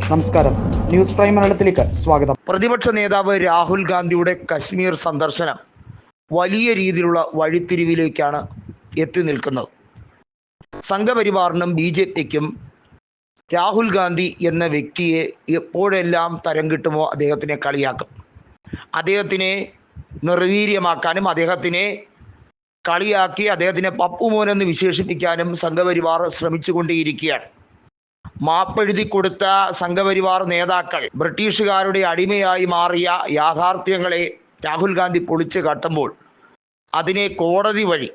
നമസ്കാരം, news prime മലയാളത്തിലേക്ക് സ്വാഗതം. പ്രതിപക്ഷ നേതാവ് രാഹുൽ ഗാന്ധിയുടെ കശ്മീർ സന്ദർശനം വലിയ രീതിയിലുള്ള വഴിത്തിരിവിലേക്കാണ് എത്തി നിൽക്കുന്നത്. സംഘപരിവാറിനും BJPക്കും രാഹുൽ ഗാന്ധി എന്ന വ്യക്തിയെ എപ്പോഴെല്ലാം തരം കിട്ടുമോ അദ്ദേഹത്തിനെ കളിയാക്കും. അദ്ദേഹത്തിനെ നിർവീര്യമാക്കാനും അദ്ദേഹത്തിനെ കളിയാക്കി അദ്ദേഹത്തിനെ പപ്പുമോൻ എന്ന് വിശേഷിപ്പിക്കാനും സംഘപരിവാർ ശ്രമിച്ചുകൊണ്ടേയിരിക്കുകയാണ്. മാപ്പെഴുതി കൊടുത്ത സംഘപരിവാർ നേതാക്കൾ ബ്രിട്ടീഷുകാരുടെ അടിമയായി മാറിയ യാഥാർത്ഥ്യങ്ങളെ രാഹുൽ ഗാന്ധി പൊളിച്ചു കാട്ടുമ്പോൾ അതിനെ കോടതി വഴി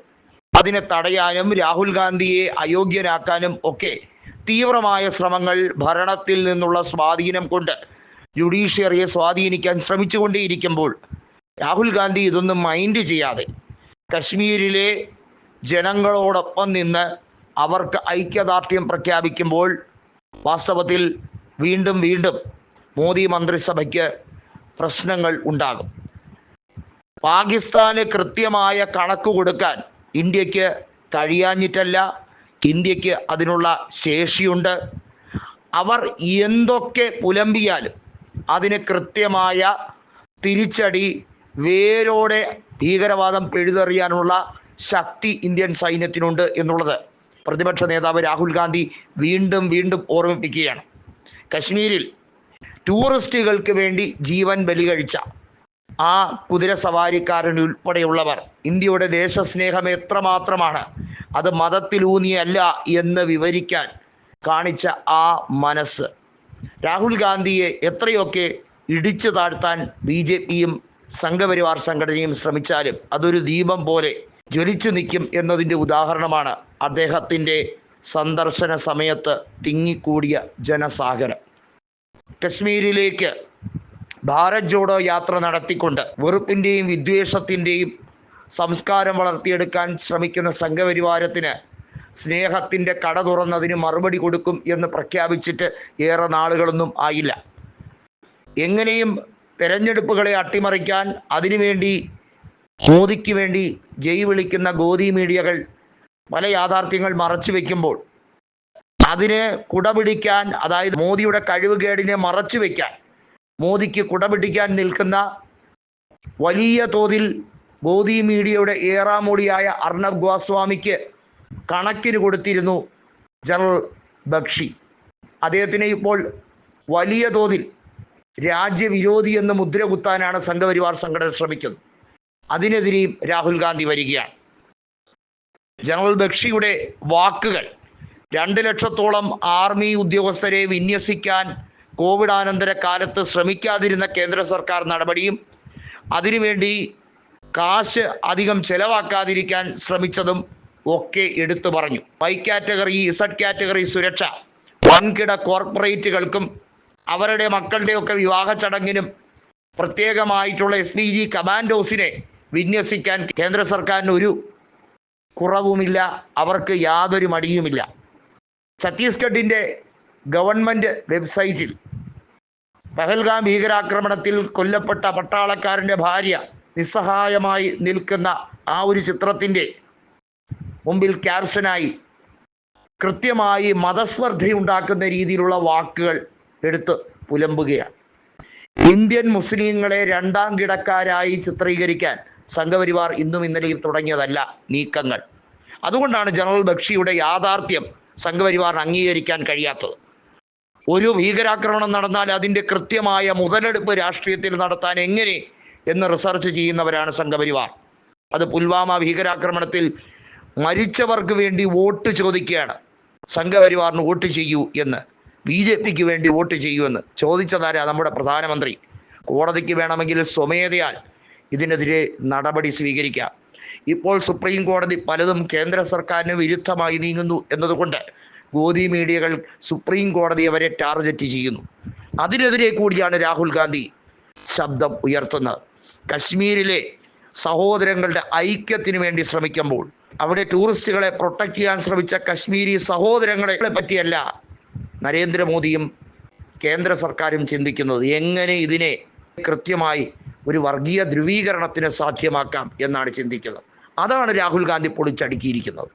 അതിനെ തടയാനും രാഹുൽ ഗാന്ധിയെ അയോഗ്യനാക്കാനും ഒക്കെ തീവ്രമായ ശ്രമങ്ങൾ ഭരണത്തിൽ നിന്നുള്ള സ്വാധീനം കൊണ്ട് ജുഡീഷ്യറിയെ സ്വാധീനിക്കാൻ ശ്രമിച്ചുകൊണ്ടേയിരിക്കുമ്പോൾ രാഹുൽ ഗാന്ധി ഇതൊന്നും മൈൻഡ് ചെയ്യാതെ കശ്മീരിലെ ജനങ്ങളോടൊപ്പം നിന്ന് അവർക്ക് ഐക്യദാർഢ്യം പ്രഖ്യാപിക്കുമ്പോൾ വാസ്തവത്തിൽ വീണ്ടും മോദി മന്ത്രിസഭയ്ക്ക് പ്രശ്നങ്ങൾ ഉണ്ടാകും. പാകിസ്ഥാന് കൃത്യമായ കണക്ക് കൊടുക്കാൻ ഇന്ത്യക്ക് കഴിയാഞ്ഞിട്ടല്ല, ഇന്ത്യക്ക് അതിനുള്ള ശേഷിയുണ്ട്. അവർ എന്തൊക്കെ പുലമ്പിയാലും അതിന് കൃത്യമായ തിരിച്ചടി, വേരോടെ ഭീകരവാദം പിഴുതെറിയാനുള്ള ശക്തി ഇന്ത്യൻ സൈന്യത്തിനുണ്ട് എന്നുള്ളത് പ്രതിപക്ഷ നേതാവ് രാഹുൽ ഗാന്ധി വീണ്ടും ഓർമ്മിപ്പിക്കുകയാണ്. കശ്മീരിൽ ടൂറിസ്റ്റുകൾക്ക് വേണ്ടി ജീവൻ ബലികഴിച്ച ആ കുതിരസവാരിക്കാരൻ ഉൾപ്പെടെയുള്ളവർ ഇന്ത്യയുടെ ദേശസ്നേഹം എത്രമാത്രമാണ്, അത് മതത്തിലൂന്നിയല്ല എന്ന് വിവരിക്കാൻ കാണിച്ച ആ മനസ്സ്, രാഹുൽ ഗാന്ധിയെ എത്രയൊക്കെ ഇടിച്ചു താഴ്ത്താൻ BJPയും സംഘപരിവാർ സംഘടനയും ശ്രമിച്ചാലും അതൊരു ദീപം പോലെ ജ്വലിച്ചു നിൽക്കും എന്നതിൻ്റെ ഉദാഹരണമാണ് അദ്ദേഹത്തിൻ്റെ സന്ദർശന സമയത്ത് തിങ്ങിക്കൂടിയ ജനസാഗരം. കശ്മീരിലേക്ക് ഭാരത് ജോഡോ യാത്ര നടത്തിക്കൊണ്ട് വെറുപ്പിൻ്റെയും വിദ്വേഷത്തിൻ്റെയും സംസ്കാരം വളർത്തിയെടുക്കാൻ ശ്രമിക്കുന്ന സംഘപരിവാരത്തിന് സ്നേഹത്തിൻ്റെ കട തുറന്നതിന് മറുപടി കൊടുക്കും എന്ന് പ്രഖ്യാപിച്ചിട്ട് ഏറെ നാളുകളൊന്നും ആയില്ല. എങ്ങനെയും തെരഞ്ഞെടുപ്പുകളെ അട്ടിമറിക്കാൻ അതിനുവേണ്ടി മോദിക്ക് വേണ്ടി ജയ് വിളിക്കുന്ന ഗോദി മീഡിയകൾ പല യാഥാർത്ഥ്യങ്ങൾ മറച്ചു വയ്ക്കുമ്പോൾ അതിന് കുടപിടിക്കാൻ, അതായത് മോദിയുടെ കഴിവുകേടിനെ മറച്ചു വയ്ക്കാൻ മോദിക്ക് കുടപിടിക്കാൻ നിൽക്കുന്ന വലിയ തോതിൽ ഗോദി മീഡിയയുടെ ഏറാമൂടിയായ അർണബ് ഗോസ്വാമിക്ക് കണക്കിന് കൊടുത്തിരുന്നു ജനറൽ ബക്ഷി. അദ്ദേഹത്തിനെ ഇപ്പോൾ വലിയ തോതിൽ രാജ്യവിരോധി എന്ന് മുദ്ര കുത്താനാണ് സംഘപരിവാർ സംഘടന ശ്രമിക്കുന്നത്. അതിനെതിരെയും രാഹുൽ ഗാന്ധി വരികയാണ്. ജനറൽ ബക്ഷിയുടെ വാക്കുകൾ 2 ലക്ഷത്തോളം ആർമി ഉദ്യോഗസ്ഥരെ വിന്യസിക്കാൻ കോവിഡാനന്തര കാലത്ത് ശ്രമിക്കാതിരുന്ന കേന്ദ്ര സർക്കാർ നടപടിയും അതിനുവേണ്ടി കാശ് അധികം ചെലവാക്കാതിരിക്കാൻ ശ്രമിച്ചതും ഒക്കെ എടുത്തു പറഞ്ഞു. Y കാറ്റഗറി, Z കാറ്റഗറി സുരക്ഷ വൻകിട കോർപ്പറേറ്റുകൾക്കും അവരുടെ മക്കളുടെയൊക്കെ വിവാഹ ചടങ്ങിനും പ്രത്യേകമായിട്ടുള്ള SPG കമാൻഡോസിനെ വിന്യസിക്കാൻ കേന്ദ്ര സർക്കാരിന് ഒരു കുറവുമില്ല, അവർക്ക് യാതൊരു മടിയുമില്ല. ഛത്തീസ്ഗഡിൻ്റെ ഗവൺമെൻറ് വെബ്സൈറ്റിൽ പഹൽഗാം ഭീകരാക്രമണത്തിൽ കൊല്ലപ്പെട്ട പട്ടാളക്കാരൻ്റെ ഭാര്യ നിസ്സഹായമായി നിൽക്കുന്ന ആ ഒരു ചിത്രത്തിൻ്റെ മുമ്പിൽ ക്യാപ്ഷനായി കൃത്യമായി മതസ്പർദ്ധയുണ്ടാക്കുന്ന രീതിയിലുള്ള വാക്കുകൾ എടുത്ത് പുലമ്പുകയാണ്. ഇന്ത്യൻ മുസ്ലിങ്ങളെ രണ്ടാം കിടക്കാരായി ചിത്രീകരിക്കാൻ സംഘപരിവാർ ഇന്നും ഇന്നലെയും തുടങ്ങിയതല്ല നീക്കങ്ങൾ. അതുകൊണ്ടാണ് ജനറൽ ബക്ഷിയുടെ യാഥാർത്ഥ്യം സംഘപരിവാറിന് അംഗീകരിക്കാൻ കഴിയാത്തത്. ഒരു ഭീകരാക്രമണം നടന്നാൽ അതിൻ്റെ കൃത്യമായ മുതലെടുപ്പ് രാഷ്ട്രീയത്തിൽ നടത്താൻ എങ്ങനെ എന്ന് റിസർച്ച് ചെയ്യുന്നവരാണ് സംഘപരിവാർ. അത് പുൽവാമ ഭീകരാക്രമണത്തിൽ മരിച്ചവർക്ക് വേണ്ടി വോട്ട് ചോദിക്കുകയാണ്. സംഘപരിവാറിന് വോട്ട് ചെയ്യൂ എന്ന്, BJPക്ക് വേണ്ടി വോട്ട് ചെയ്യുമെന്ന് ചോദിച്ചതാരാ? നമ്മുടെ പ്രധാനമന്ത്രി. കോടതിക്ക് വേണമെങ്കിൽ സ്വമേധയാൽ ഇതിനെതിരെ നടപടി സ്വീകരിക്കാം. ഇപ്പോൾ സുപ്രീം കോടതി പലതും കേന്ദ്ര സർക്കാരിന് വിരുദ്ധമായി നീങ്ങുന്നു എന്നതുകൊണ്ട് ഗോദി മീഡിയകൾ സുപ്രീം കോടതിയെ വരെ ടാർഗറ്റ് ചെയ്യുന്നു. അതിനെതിരെ കൂടിയാണ് രാഹുൽ ഗാന്ധി ശബ്ദം ഉയർത്തുന്നത്. കശ്മീരിലെ സഹോദരങ്ങളുടെ ഐക്യത്തിന് വേണ്ടി ശ്രമിക്കുമ്പോൾ അവിടെ ടൂറിസ്റ്റുകളെ പ്രൊട്ടക്റ്റ് ചെയ്യാൻ ശ്രമിച്ച കശ്മീരി സഹോദരങ്ങളെ പറ്റിയല്ല നരേന്ദ്രമോദിയും കേന്ദ്ര സർക്കാരും ചിന്തിക്കുന്നത്. എങ്ങനെ ഇതിനെ കൃത്യമായി ഒരു വർഗീയ ധ്രുവീകരണത്തിന് സാധ്യമാക്കാം എന്നാണ് ചിന്തിക്കുന്നത്. അതാണ് രാഹുൽ ഗാന്ധി പൊളിച്ചടുക്കിയിരിക്കുന്നത്.